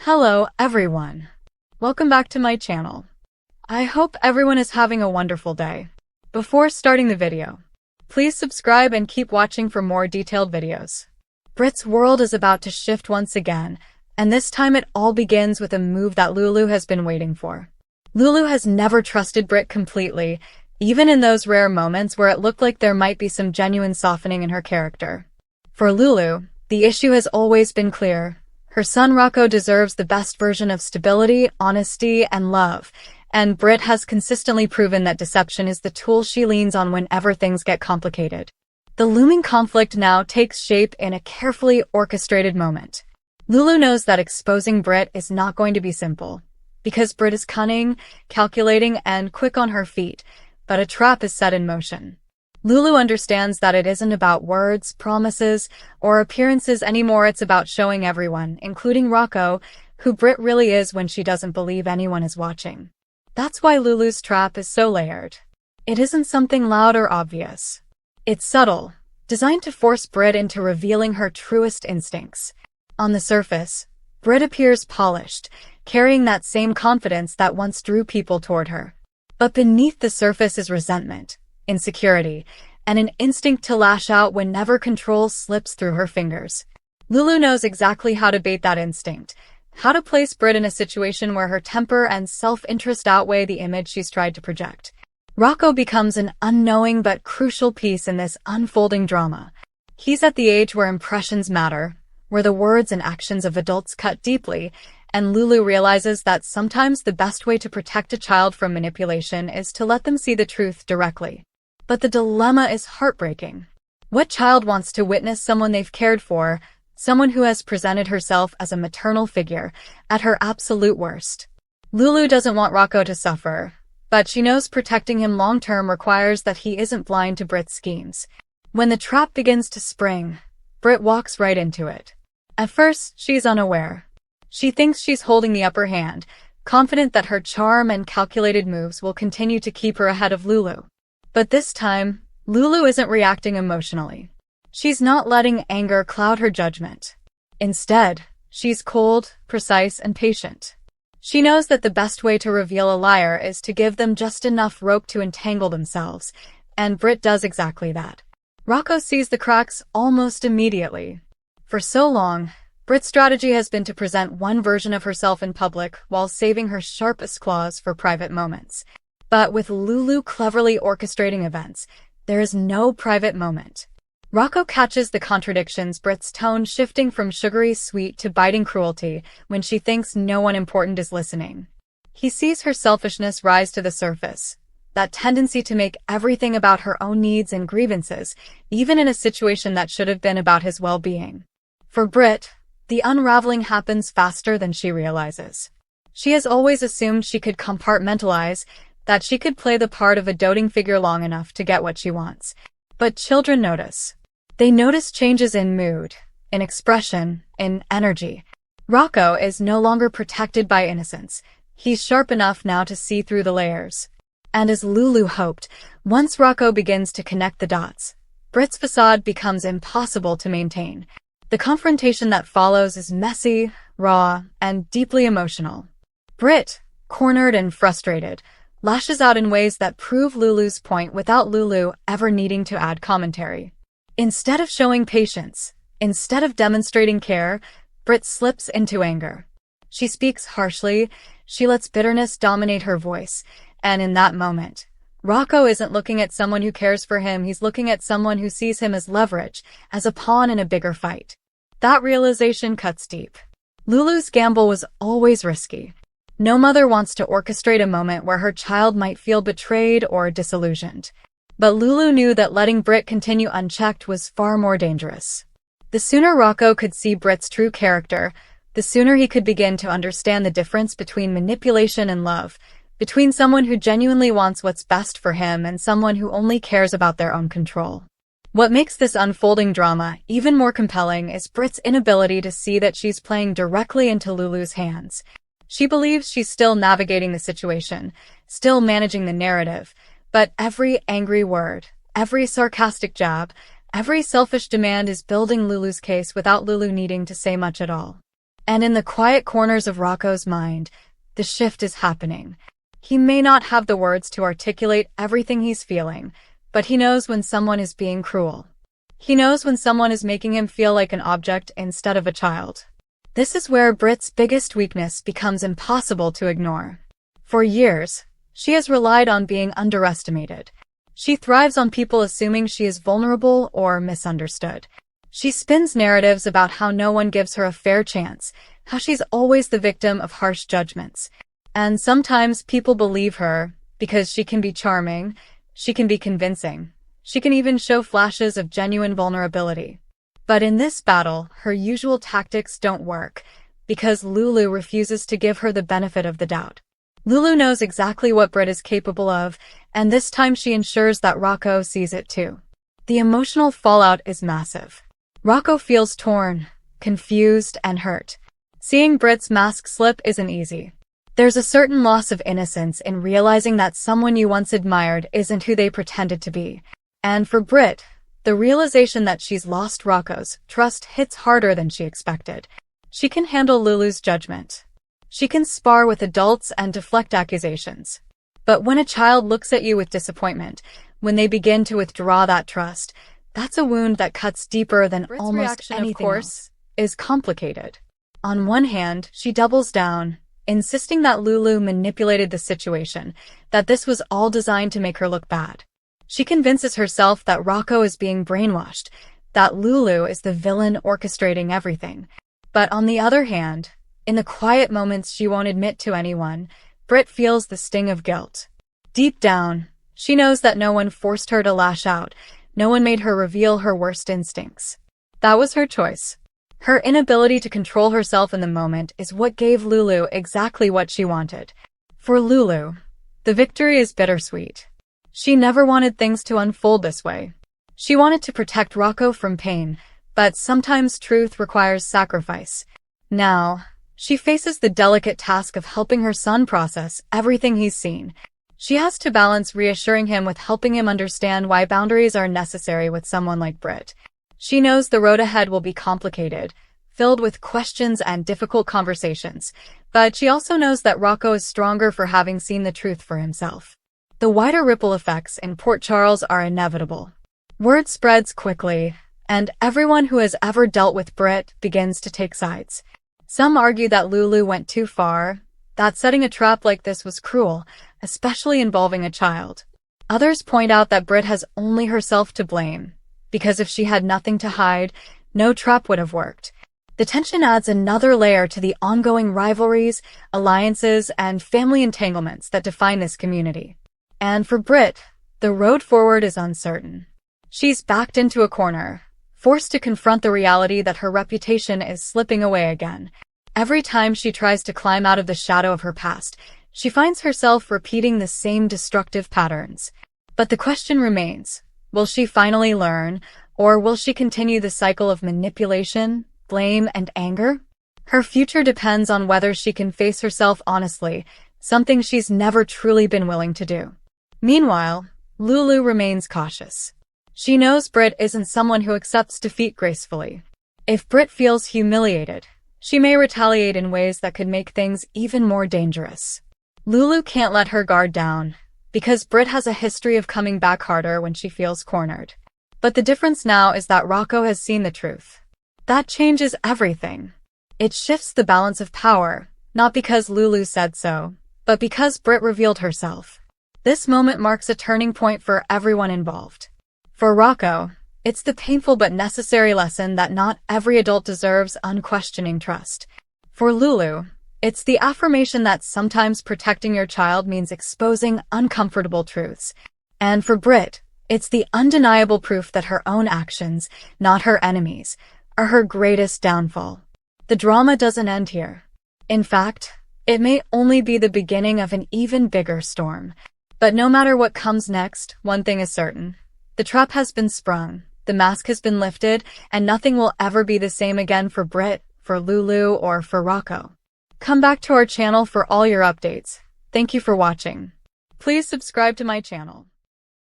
Hello, everyone. Welcome back to my channel. I hope everyone is having a wonderful day. Before starting the video, please subscribe and keep watching for more detailed videos. Britt's world is about to shift once again, and this time it all begins with a move that Lulu has been waiting for. Lulu has never trusted Britt completely, even in those rare moments where it looked like there might be some genuine softening in her character. For Lulu, the issue has always been clear. Her son Rocco deserves the best version of stability, honesty, and love, and Britt has consistently proven that deception is the tool she leans on whenever things get complicated. The looming conflict now takes shape in a carefully orchestrated moment. Lulu knows that exposing Britt is not going to be simple, because Britt is cunning, calculating, and quick on her feet, but a trap is set in motion. Lulu understands that it isn't about words, promises, or appearances anymore. It's about showing everyone, including Rocco, who Britt really is when she doesn't believe anyone is watching. That's why Lulu's trap is so layered. It isn't something loud or obvious. It's subtle, designed to force Britt into revealing her truest instincts. On the surface, Britt appears polished, carrying that same confidence that once drew people toward her. But beneath the surface is resentment, insecurity, and an instinct to lash out whenever control slips through her fingers. Lulu knows exactly how to bait that instinct, how to place Britt in a situation where her temper and self-interest outweigh the image she's tried to project. Rocco becomes an unknowing but crucial piece in this unfolding drama. He's at the age where impressions matter, where the words and actions of adults cut deeply, and Lulu realizes that sometimes the best way to protect a child from manipulation is to let them see the truth directly. But the dilemma is heartbreaking. What child wants to witness someone they've cared for, someone who has presented herself as a maternal figure, at her absolute worst? Lulu doesn't want Rocco to suffer, but she knows protecting him long-term requires that he isn't blind to Britt's schemes. When the trap begins to spring, Britt walks right into it. At first, she's unaware. She thinks she's holding the upper hand, confident that her charm and calculated moves will continue to keep her ahead of Lulu. But this time, Lulu isn't reacting emotionally. She's not letting anger cloud her judgment. Instead, she's cold, precise, and patient. She knows that the best way to reveal a liar is to give them just enough rope to entangle themselves, and Britt does exactly that. Rocco sees the cracks almost immediately. For so long, Britt's strategy has been to present one version of herself in public while saving her sharpest claws for private moments. But with Lulu cleverly orchestrating events, there is no private moment. Rocco catches the contradictions, Britt's tone shifting from sugary sweet to biting cruelty when she thinks no one important is listening. He sees her selfishness rise to the surface, that tendency to make everything about her own needs and grievances, even in a situation that should have been about his well-being. For Britt, the unraveling happens faster than she realizes. She has always assumed she could compartmentalize, that she could play the part of a doting figure long enough to get what she wants. But children notice. They notice changes in mood, in expression, in energy. Rocco is no longer protected by innocence. He's sharp enough now to see through the layers. And as Lulu hoped, once Rocco begins to connect the dots, Britt's facade becomes impossible to maintain. The confrontation that follows is messy, raw, and deeply emotional. Britt, cornered and frustrated, lashes out in ways that prove Lulu's point without Lulu ever needing to add commentary. Instead of showing patience, instead of demonstrating care, Britt slips into anger. She speaks harshly, she lets bitterness dominate her voice, and in that moment, Rocco isn't looking at someone who cares for him, he's looking at someone who sees him as leverage, as a pawn in a bigger fight. That realization cuts deep. Lulu's gamble was always risky. No mother wants to orchestrate a moment where her child might feel betrayed or disillusioned. But Lulu knew that letting Britt continue unchecked was far more dangerous. The sooner Rocco could see Britt's true character, the sooner he could begin to understand the difference between manipulation and love, between someone who genuinely wants what's best for him and someone who only cares about their own control. What makes this unfolding drama even more compelling is Britt's inability to see that she's playing directly into Lulu's hands. She believes she's still navigating the situation, still managing the narrative, but every angry word, every sarcastic jab, every selfish demand is building Lulu's case without Lulu needing to say much at all. And in the quiet corners of Rocco's mind, the shift is happening. He may not have the words to articulate everything he's feeling, but he knows when someone is being cruel. He knows when someone is making him feel like an object instead of a child. This is where Britt's biggest weakness becomes impossible to ignore. For years, she has relied on being underestimated. She thrives on people assuming she is vulnerable or misunderstood. She spins narratives about how no one gives her a fair chance, how she's always the victim of harsh judgments. And sometimes people believe her because she can be charming, she can be convincing, she can even show flashes of genuine vulnerability. But in this battle, her usual tactics don't work, because Lulu refuses to give her the benefit of the doubt. Lulu knows exactly what Britt is capable of, and this time she ensures that Rocco sees it too. The emotional fallout is massive. Rocco feels torn, confused, and hurt. Seeing Britt's mask slip isn't easy. There's a certain loss of innocence in realizing that someone you once admired isn't who they pretended to be. And for Britt, the realization that she's lost Rocco's trust hits harder than she expected. She can handle Lulu's judgment. She can spar with adults and deflect accusations. But when a child looks at you with disappointment, when they begin to withdraw that trust, that's a wound that cuts deeper than Britt's almost reaction, anything of course, else. Is complicated. On one hand, she doubles down, insisting that Lulu manipulated the situation, that this was all designed to make her look bad. She convinces herself that Rocco is being brainwashed, that Lulu is the villain orchestrating everything. But on the other hand, in the quiet moments she won't admit to anyone, Britt feels the sting of guilt. Deep down, she knows that no one forced her to lash out, no one made her reveal her worst instincts. That was her choice. Her inability to control herself in the moment is what gave Lulu exactly what she wanted. For Lulu, the victory is bittersweet. She never wanted things to unfold this way. She wanted to protect Rocco from pain, but sometimes truth requires sacrifice. Now, she faces the delicate task of helping her son process everything he's seen. She has to balance reassuring him with helping him understand why boundaries are necessary with someone like Britt. She knows the road ahead will be complicated, filled with questions and difficult conversations, but she also knows that Rocco is stronger for having seen the truth for himself. The wider ripple effects in Port Charles are inevitable. Word spreads quickly, and everyone who has ever dealt with Britt begins to take sides. Some argue that Lulu went too far, that setting a trap like this was cruel, especially involving a child. Others point out that Britt has only herself to blame, because if she had nothing to hide, no trap would have worked. The tension adds another layer to the ongoing rivalries, alliances, and family entanglements that define this community. And for Britt, the road forward is uncertain. She's backed into a corner, forced to confront the reality that her reputation is slipping away again. Every time she tries to climb out of the shadow of her past, she finds herself repeating the same destructive patterns. But the question remains, will she finally learn, or will she continue the cycle of manipulation, blame, and anger? Her future depends on whether she can face herself honestly, something she's never truly been willing to do. Meanwhile, Lulu remains cautious. She knows Britt isn't someone who accepts defeat gracefully. If Britt feels humiliated, she may retaliate in ways that could make things even more dangerous. Lulu can't let her guard down, because Britt has a history of coming back harder when she feels cornered. But the difference now is that Rocco has seen the truth. That changes everything. It shifts the balance of power, not because Lulu said so, but because Britt revealed herself. This moment marks a turning point for everyone involved. For Rocco, it's the painful but necessary lesson that not every adult deserves unquestioning trust. For Lulu, it's the affirmation that sometimes protecting your child means exposing uncomfortable truths. And for Britt, it's the undeniable proof that her own actions, not her enemies, are her greatest downfall. The drama doesn't end here. In fact, it may only be the beginning of an even bigger storm. But no matter what comes next, one thing is certain. The trap has been sprung, the mask has been lifted, and nothing will ever be the same again for Britt, for Lulu, or for Rocco. Come back to our channel for all your updates. Thank you for watching. Please subscribe to my channel.